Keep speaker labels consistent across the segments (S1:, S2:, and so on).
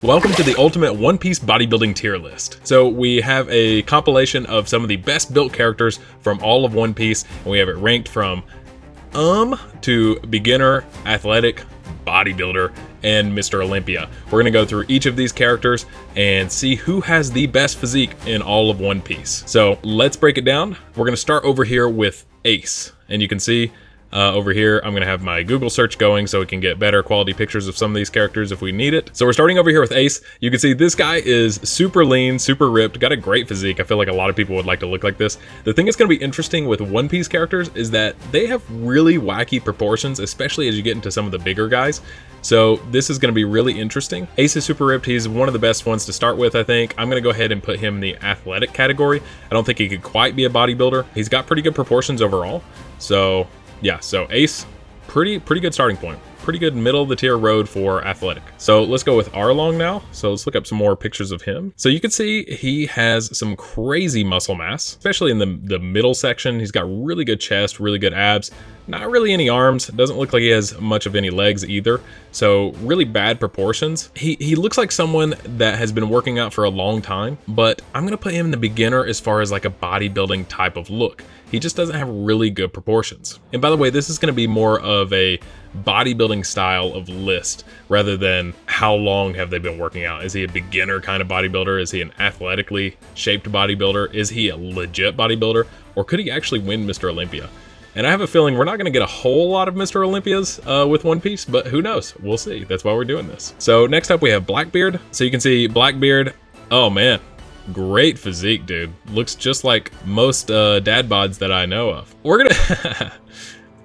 S1: Welcome to the ultimate One Piece bodybuilding tier list. So we have a compilation of some of the best built characters from all of One Piece, and we have it ranked from to beginner, athletic, bodybuilder, and Mr. Olympia. We're gonna go through each of these characters and see who has the best physique in all of One Piece. So let's break it down. We're gonna start over here with Ace, and you can see over here, I'm gonna have my Google search going so we can get better quality pictures of some of these characters if we need it. So we're starting over here with Ace. You can see this guy is super lean, super ripped, got a great physique. I feel like a lot of people would like to look like this. The thing that's gonna be interesting with One Piece characters is that they have really wacky proportions, especially as you get into some of the bigger guys. So this is going to be really interesting. Ace is super ripped. He's one of the best ones to start with, I think. I'm going to go ahead and put him in the athletic category. I don't think he could quite be a bodybuilder. He's got pretty good proportions overall. So yeah, so Ace, pretty good starting point. Pretty good middle of the tier road for athletic. So let's go with Arlong now. So let's look up some more pictures of him. So you can see he has some crazy muscle mass, especially in the middle section. He's got really good chest, really good abs, not really any arms. Doesn't look like he has much of any legs either. So really bad proportions. He looks like someone that has been working out for a long time, but I'm gonna put him in the beginner as far as like a bodybuilding type of look. He just doesn't have really good proportions. And by the way, this is gonna be more of a bodybuilding style of list rather than how long have they been working out. Is he a beginner kind of bodybuilder? Is he an athletically shaped bodybuilder? Is he a legit bodybuilder? Or could he actually win Mr. Olympia? And I have a feeling we're not going to get a whole lot of Mr. Olympias with One Piece, but who knows? We'll see. That's why we're doing this. So next up we have Blackbeard. So you can see Blackbeard. Oh man, great physique, dude. Looks just like most dad bods that I know of. We're gonna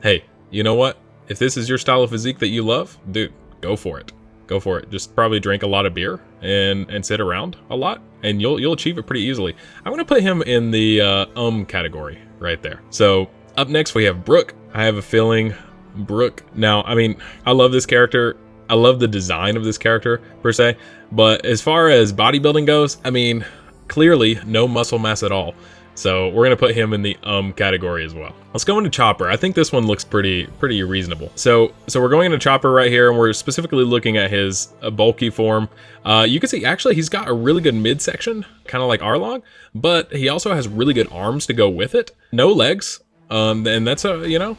S1: hey, you know what? If this is your style of physique that you love, dude, go for it. Go for it. Just probably drink a lot of beer and sit around a lot, and you'll achieve it pretty easily. I'm gonna put him in the category right there. So up next we have Brook. I have a feeling Brook. Now, I mean, I love this character. I love the design of this character per se, but as far as bodybuilding goes, I mean, clearly no muscle mass at all. So we're gonna put him in the category as well. Let's go into Chopper. I think this one looks pretty reasonable. So we're going into Chopper right here, and we're specifically looking at his bulky form. You can see actually he's got a really good midsection, kind of like Arlong, but he also has really good arms to go with it. No legs. And that's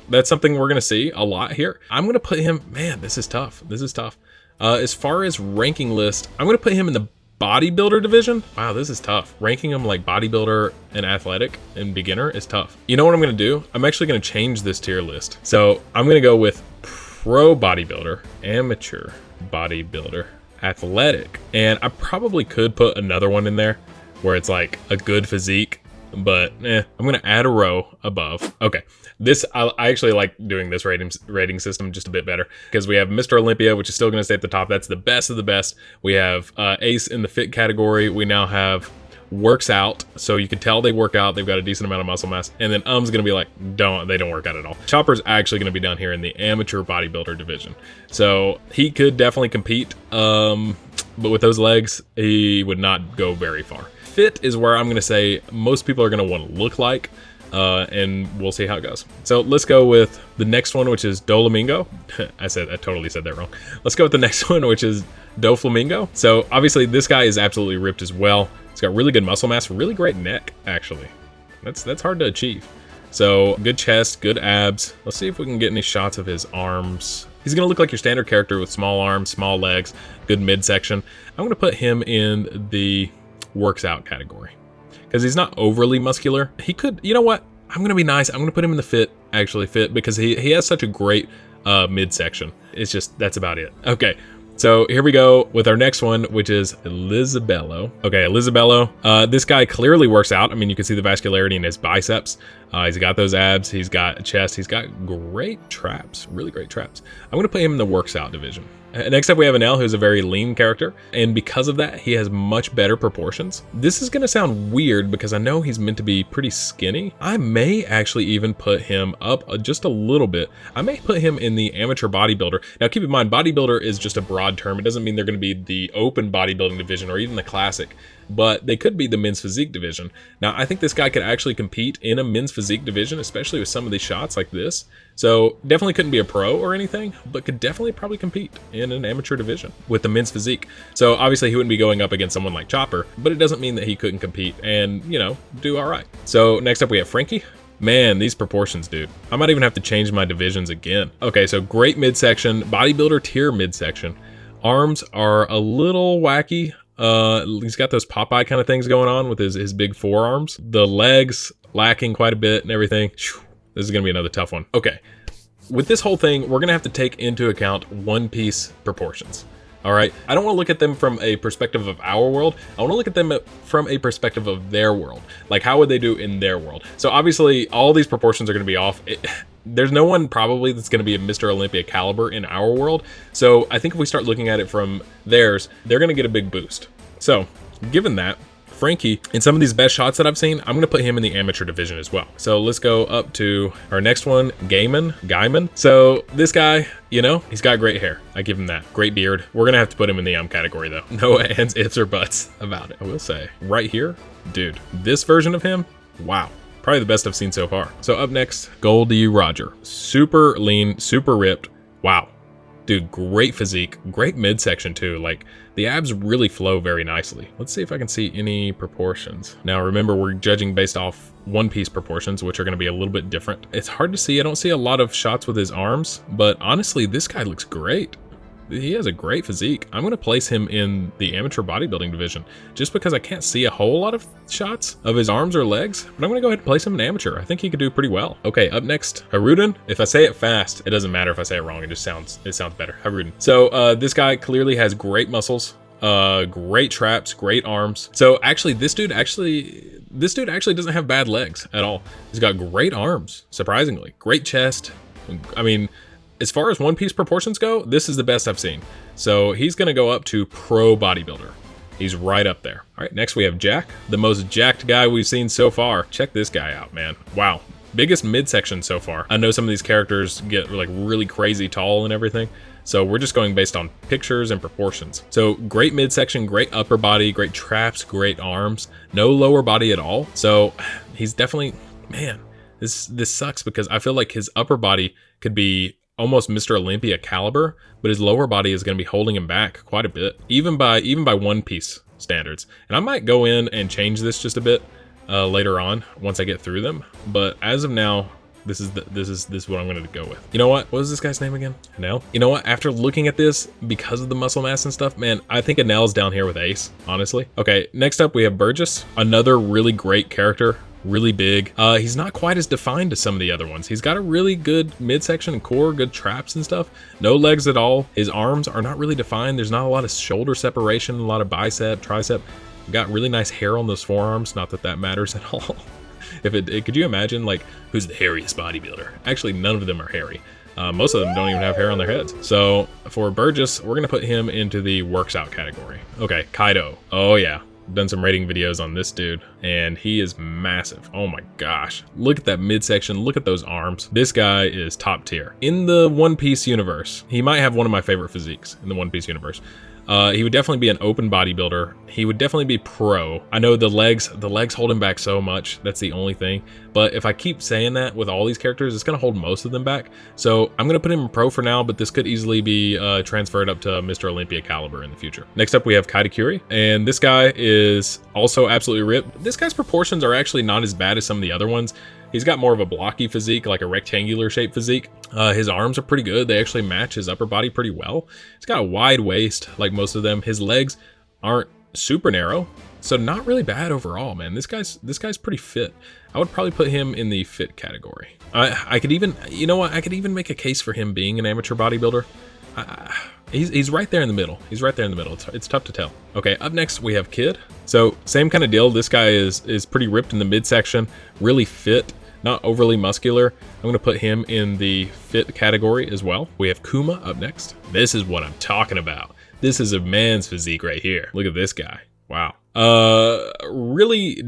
S1: that's something we're gonna see a lot here. I'm gonna put him. Man, this is tough. This is tough. As far as ranking list, I'm gonna put him in the bodybuilder division. Wow, this is tough. Ranking them like bodybuilder and athletic and beginner is tough. You know what I'm gonna do? I'm actually gonna change this tier list. So I'm gonna go with pro bodybuilder, amateur bodybuilder, athletic, and I probably could put another one in there where it's like a good physique, but I'm gonna add a row above. Okay, this I actually like doing this rating system just a bit better because we have Mr. Olympia, which is still gonna stay at the top. That's the best of the best. We have Ace in the fit category. We now have works out, so you can tell they work out. They've got a decent amount of muscle mass. And then gonna be like, they don't work out at all. Chopper's actually gonna be down here in the amateur bodybuilder division, so he could definitely compete, but with those legs he would not go very far. Fit is where I'm gonna say most people are gonna want to look like, and we'll see how it goes. So let's go with the next one, which is Doflamingo. I totally said that wrong. Let's go with the next one, which is Doflamingo. So obviously this guy is absolutely ripped as well. He's got really good muscle mass, really great neck actually. That's hard to achieve. So good chest, good abs. Let's see if we can get any shots of his arms. He's gonna look like your standard character with small arms, small legs, good midsection. I'm gonna put him in the works out category because he's not overly muscular. He could, you know what? I'm gonna be nice. I'm gonna put him in the fit because he has such a great midsection. It's just, that's about it. Okay. So here we go with our next one, which is Elizabello. Okay, Elizabello. This guy clearly works out. I mean, you can see the vascularity in his biceps. He's got those abs. He's got a chest. He's got great traps, really great traps. I'm gonna put him in the works out division. Next up, we have Enel, who's a very lean character, and because of that, he has much better proportions. This is gonna sound weird because I know he's meant to be pretty skinny. I may actually even put him up just a little bit. I may put him in the amateur bodybuilder. Now, keep in mind, bodybuilder is just a broad term. It doesn't mean they're gonna be the open bodybuilding division or even the classic. but they could be the men's physique division. Now, I think this guy could actually compete in a men's physique division, especially with some of these shots like this. So definitely couldn't be a pro or anything, but could definitely probably compete in an amateur division with the men's physique. So obviously he wouldn't be going up against someone like Chopper, but it doesn't mean that he couldn't compete and, you know, do all right. So next up we have Frankie. Man, these proportions, dude. I might even have to change my divisions again. Okay, so great midsection, bodybuilder tier midsection. Arms are a little wacky. He's got those Popeye kind of things going on with his big forearms. The legs lacking quite a bit and everything. This is gonna be another tough one. Okay, with this whole thing, we're gonna have to take into account One Piece proportions. All right, I don't want to look at them from a perspective of our world. I want to look at them from a perspective of their world. Like, how would they do in their world? So obviously, all these proportions are going to be off. There's no one probably that's going to be a Mr. Olympia caliber in our world. So I think if we start looking at it from theirs, they're going to get a big boost. So given that, Frankie, in some of these best shots that I've seen, I'm going to put him in the amateur division as well. So let's go up to our next one, Gaiman. So this guy, you know, he's got great hair. I give him that. Great beard. We're going to have to put him in the category though. No ands, ifs, or buts about it. I will say, right here, dude, this version of him, wow. Probably the best I've seen so far. So up next, Goldie Roger. Super lean, super ripped. Wow. Dude, great physique, great midsection too. Like, the abs really flow very nicely. Let's see if I can see any proportions. Now remember, we're judging based off One Piece proportions, which are gonna be a little bit different. It's hard to see, I don't see a lot of shots with his arms, but honestly, this guy looks great. He has a great physique. I'm gonna place him in the amateur bodybuilding division just because I can't see a whole lot of shots of his arms or legs, but I'm gonna go ahead and place him in amateur. I think he could do pretty well. Okay, up next, Haruden. If I say it fast, it doesn't matter if I say it wrong. It sounds better. Haruden. So this guy clearly has great muscles, great traps, great arms. So actually, this dude actually doesn't have bad legs at all. He's got great arms, surprisingly. Great chest. I mean, as far as One Piece proportions go, this is the best I've seen. So he's gonna go up to pro bodybuilder. He's right up there. All right, next we have Jack, the most jacked guy we've seen so far. Check this guy out, man. Wow, biggest midsection so far. I know some of these characters get like really crazy tall and everything. So we're just going based on pictures and proportions. So great midsection, great upper body, great traps, great arms, no lower body at all. So he's definitely, man, this sucks because I feel like his upper body could be almost Mr. Olympia caliber, but his lower body is going to be holding him back quite a bit, even by One Piece standards. And I might go in and change this just a bit later on once I get through them. But as of now, this is what I'm going to go with. You know what? What was this guy's name again? Enel? You know what? After looking at this, because of the muscle mass and stuff, man, I think Enel's down here with Ace, honestly. Okay, next up we have Burgess, another really great character. Really big. He's not quite as defined as some of the other ones. He's got a really good midsection and core, good traps and stuff. No legs at all. His arms are not really defined. There's not a lot of shoulder separation, a lot of bicep, tricep. Got really nice hair on those forearms. Not that that matters at all. Could you imagine like who's the hairiest bodybuilder? Actually, none of them are hairy. Most of them don't even have hair on their heads. So for Burgess, we're gonna put him into the works out category. Okay, Kaido. Oh yeah. Done some rating videos on this dude and he is massive. Oh my gosh, look at that midsection, look at those arms. This guy is top tier in the One Piece universe. He might have one of my favorite physiques in the One Piece universe. He would definitely be an open bodybuilder. He would definitely be pro. I know the legs hold him back so much. That's the only thing. But if I keep saying that with all these characters, it's going to hold most of them back. So I'm going to put him in pro for now, but this could easily be transferred up to Mr. Olympia caliber in the future. Next up, we have Katakuri. And this guy is also absolutely ripped. This guy's proportions are actually not as bad as some of the other ones. He's got more of a blocky physique, like a rectangular shaped physique. His arms are pretty good. They actually match his upper body pretty well. He's got a wide waist, like most of them. His legs aren't super narrow, so not really bad overall, man. This guy's pretty fit. I would probably put him in the fit category. I could even, you know what? I could even make a case for him being an amateur bodybuilder. He's right there in the middle. He's right there in the middle. It's tough to tell. Okay, up next we have Kid. So same kind of deal. This guy is pretty ripped in the midsection, really fit, not overly muscular. I'm gonna put him in the fit category as well. We have Kuma up next. This is what I'm talking about. This is a man's physique right here. Look at this guy. Wow. Really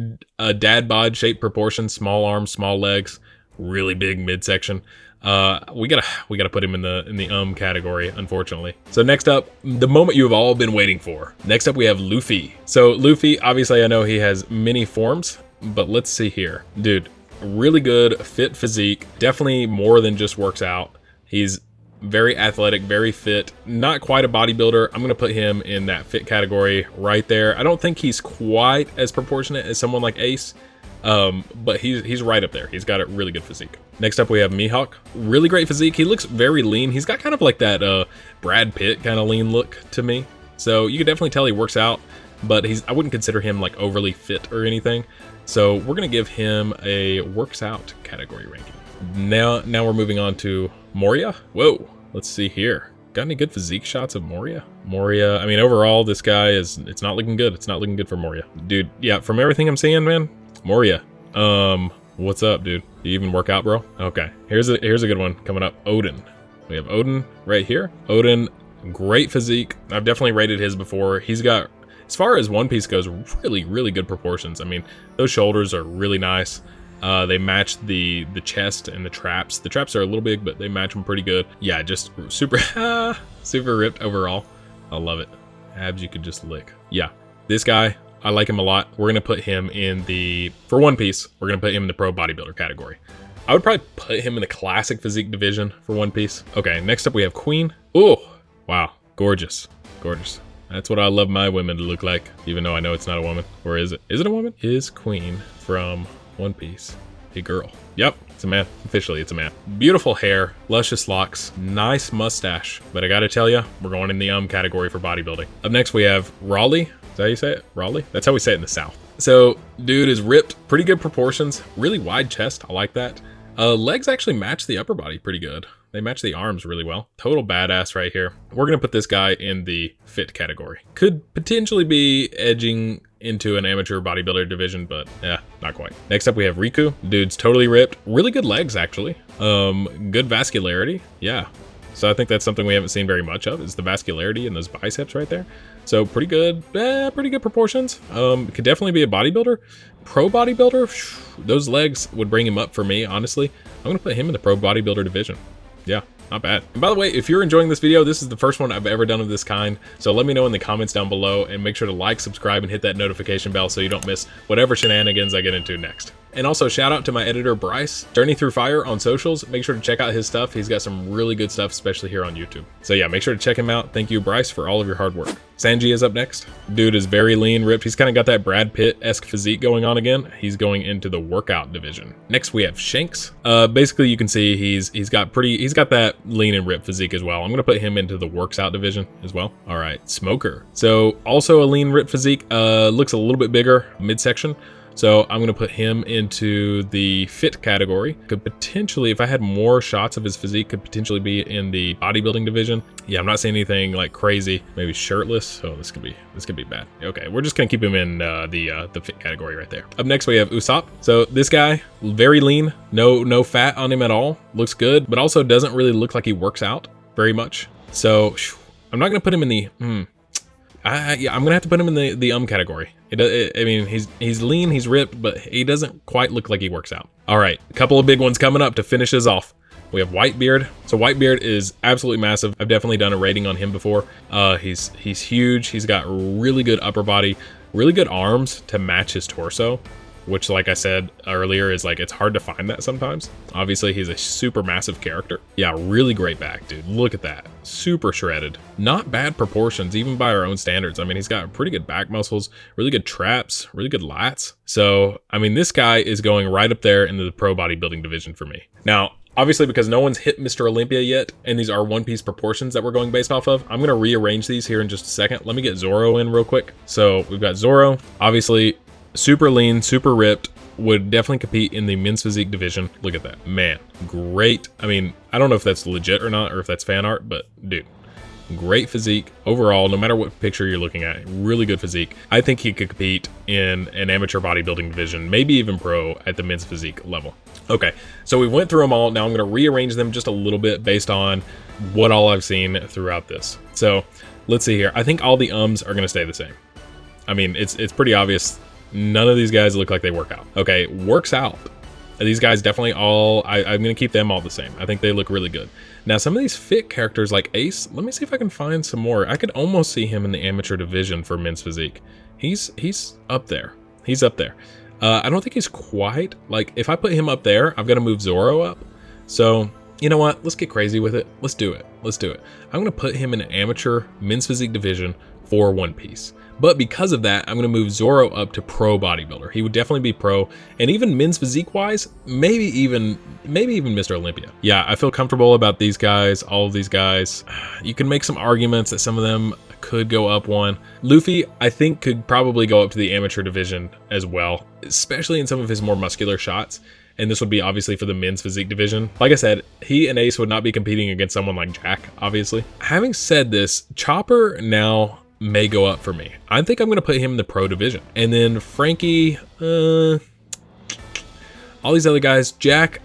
S1: dad bod shaped proportions, small arms, small legs, really big midsection. We gotta put him in the category, unfortunately. So next up, the moment you have all been waiting for. Next up, we have Luffy. So Luffy, obviously, I know he has many forms, but let's see here, dude. Really good fit physique, definitely more than just works out. He's very athletic, very fit, not quite a bodybuilder. I'm gonna put him in that fit category right there. I don't think he's quite as proportionate as someone like Ace, but he's right up there. He's got a really good physique. Next up, we have Mihawk. Really great physique. He looks very lean. He's got kind of like that Brad Pitt kind of lean look to me. So you can definitely tell he works out, but I wouldn't consider him like overly fit or anything. So we're gonna give him a works out category ranking. Now we're moving on to Moria. Whoa, let's see here. Got any good physique shots of Moria? Moria, I mean, overall, this guy it's not looking good. It's not looking good for Moria. Dude, yeah, from everything I'm seeing, man, Moria. What's up, dude? Do you even work out, bro? Okay, here's a good one coming up. Odin. We have Odin right here. Odin, great physique. I've definitely rated his before. He's got, as far as One Piece goes, really, really good proportions. I mean, those shoulders are really nice. They match the chest and the traps. The traps are a little big, but they match them pretty good. Yeah, just super, super ripped overall. I love it. Abs you could just lick. Yeah, this guy, I like him a lot. We're gonna put him in for One Piece, we're gonna put him in the pro bodybuilder category. I would probably put him in the classic physique division for One Piece. Okay, next up we have Queen. Oh, wow, gorgeous, gorgeous. That's what I love my women to look like, even though I know it's not a woman. Or is it? Is it a woman? Is Queen from One Piece a girl? Yep, it's a man. Officially, it's a man. Beautiful hair, luscious locks, nice mustache. But I gotta tell you, we're going in the category for bodybuilding. Up next, we have Raleigh. Is that how you say it? Raleigh? That's how we say it in the South. So, dude is ripped, pretty good proportions, really wide chest. I like that. Legs actually match the upper body pretty good. They match the arms really well. Total badass right here. We're gonna put this guy in the fit category. Could potentially be edging into an amateur bodybuilder division, but yeah, not quite. Next up, we have Riku. Dude's totally ripped. Really good legs, actually. Good vascularity. Yeah. So I think that's something we haven't seen very much of, is the vascularity in those biceps right there. So pretty good proportions. Could definitely be a bodybuilder. Pro bodybuilder, those legs would bring him up for me, honestly. I'm gonna put him in the pro bodybuilder division. Yeah, not bad. And by the way, if you're enjoying this video, this is the first one I've ever done of this kind. So let me know in the comments down below, and make sure to like, subscribe, and hit that notification bell so you don't miss whatever shenanigans I get into next. And also shout out to my editor, Bryce, Journey Through Fire on socials. Make sure to check out his stuff. He's got some really good stuff, especially here on YouTube. So yeah, make sure to check him out. Thank you, Bryce, for all of your hard work. Sanji is up next. Dude is very lean, ripped. He's kind of got that Brad Pitt-esque physique going on again. He's going into the workout division. Next, we have Shanks. Basically, you can see he's got that lean and ripped physique as well. I'm gonna put him into the works out division as well. All right, Smoker. So also a lean, ripped physique. Looks a little bit bigger midsection. So I'm gonna put him into the fit category. Could potentially, if I had more shots of his physique, could potentially be in the bodybuilding division. Yeah, I'm not saying anything like crazy. Maybe shirtless. Oh, this could be bad. Okay, we're just gonna keep him in the fit category right there. Up next we have Usopp. So this guy, very lean, no fat on him at all. Looks good, but also doesn't really look like he works out very much. So I'm not gonna put him in the yeah, I'm gonna have to put him in the category. I mean, he's lean, he's ripped, but he doesn't quite look like he works out. All right, a couple of big ones coming up to finish us off. We have Whitebeard. So Whitebeard is absolutely massive. I've definitely done a rating on him before. He's huge. He's got really good upper body, really good arms to match his torso, which, like I said earlier, is like, it's hard to find that sometimes. Obviously, he's a super massive character. Yeah, really great back, dude. Look at that. Super shredded. Not bad proportions, even by our own standards. I mean, he's got pretty good back muscles, really good traps, really good lats. So, I mean, this guy is going right up there into the pro bodybuilding division for me. Now, obviously, because no one's hit Mr. Olympia yet, and these are One Piece proportions that we're going based off of, I'm gonna rearrange these here in just a second. Let me get Zoro in real quick. So we've got Zoro, obviously, super lean, super ripped, would definitely compete in the men's physique division. Look at that, man, great. I mean, I don't know if that's legit or not, or if that's fan art, but dude, great physique overall, no matter what picture you're looking at, really good physique. I think he could compete in an amateur bodybuilding division, maybe even pro at the men's physique level. Okay, so we went through them all. Now I'm gonna rearrange them just a little bit based on what all I've seen throughout this. So let's see here. I think all the are gonna stay the same. I mean, it's pretty obvious. None of these guys look like they work out. Okay, works out. These guys definitely all, I'm going to keep them all the same. I think they look really good. Now, some of these fit characters like Ace, let me see if I can find some more. I could almost see him in the amateur division for men's physique. He's up there. He's up there. I don't think he's quite, like, if I put him up there, I've got to move Zoro up. So, you know what? Let's get crazy with it. Let's do it. Let's do it. I'm going to put him in an amateur men's physique division for One Piece. But because of that, I'm going to move Zoro up to pro bodybuilder. He would definitely be pro, and even men's physique wise, maybe even Mr. Olympia. Yeah, I feel comfortable about these guys, all of these guys. You can make some arguments that some of them could go up one. Luffy, I think, could probably go up to the amateur division as well, especially in some of his more muscular shots. And this would be obviously for the men's physique division. Like I said, he and Ace would not be competing against someone like Jack, obviously. Having said this, Chopper now may go up for me. I think I'm going to put him in the pro division. And then Frankie, all these other guys, Jack,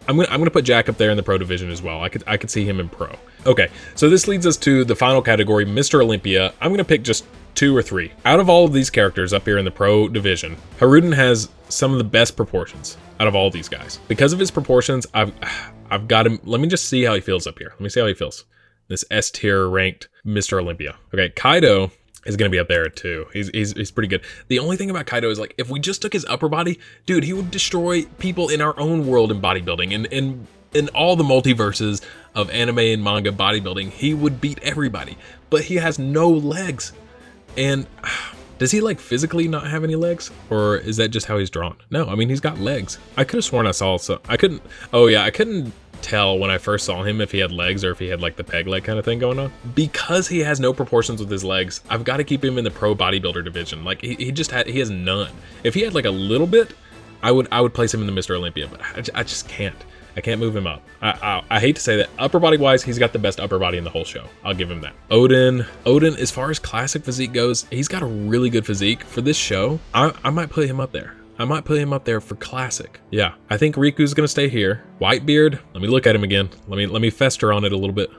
S1: I'm going to put Jack up there in the pro division as well. I could see him in pro. Okay, so this leads us to the final category, Mr. Olympia. I'm going to pick just 2 or 3. Out of all of these characters up here in the pro division, Haruden has some of the best proportions out of all these guys. Because of his proportions, I've got him. Let me just see how he feels up here. Let me see how he feels. This S tier ranked Mr. Olympia. Okay, Kaido is going to be up there too. He's pretty good. The only thing about Kaido is, like, if we just took his upper body, dude, he would destroy people in our own world in bodybuilding and in all the multiverses of anime and manga bodybuilding. He would beat everybody, but he has no legs. And does he, like, physically not have any legs, or is that just how he's drawn? No, I mean, he's got legs. I could have sworn I saw some. I couldn't tell when I first saw him if he had legs or if he had, like, the peg leg kind of thing going on. Because he has no proportions with his legs, I've got to keep him in the pro bodybuilder division. Like, he has none. If he had, like, a little bit, I would place him in the Mr. Olympia, but I just can't. I can't move him up. I hate to say that. Upper body wise, he's got the best upper body in the whole show. I'll give him that. Odin, as far as classic physique goes, he's got a really good physique for this show. I might put him up there. I might put him up there for classic. Yeah, I think Riku's gonna stay here. Whitebeard, let me look at him again. Let me fester on it a little bit.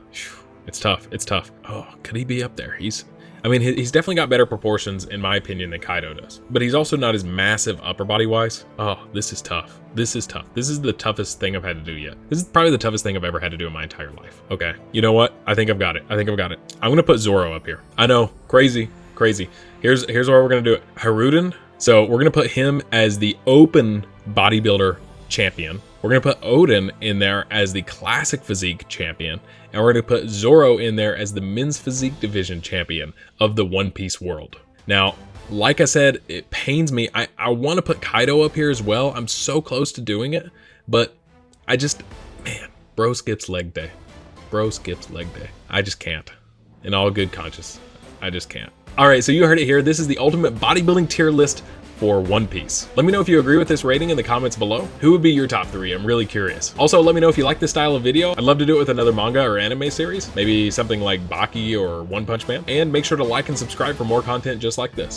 S1: It's tough. It's tough. Oh, could he be up there? He's definitely got better proportions, in my opinion, than Kaido does. But he's also not as massive upper body wise. Oh, this is tough. This is tough. This is the toughest thing I've had to do yet. This is probably the toughest thing I've ever had to do in my entire life. Okay, you know what? I think I've got it. I'm gonna put Zoro up here. I know, crazy. Here's where we're gonna do it. Haruden. So we're gonna put him as the open bodybuilder champion. We're gonna put Odin in there as the classic physique champion, and we're gonna put Zoro in there as the men's physique division champion of the One Piece world. Now, like I said, it pains me. I want to put Kaido up here as well. I'm so close to doing it, but man, bro skips leg day. I just can't. In all good conscience, I just can't. All right, so you heard it here. This is the ultimate bodybuilding tier list for One Piece. Let me know if you agree with this rating in the comments below. Who would be your top 3? I'm really curious. Also, let me know if you like this style of video. I'd love to do it with another manga or anime series, maybe something like Baki or One Punch Man. And make sure to like and subscribe for more content just like this.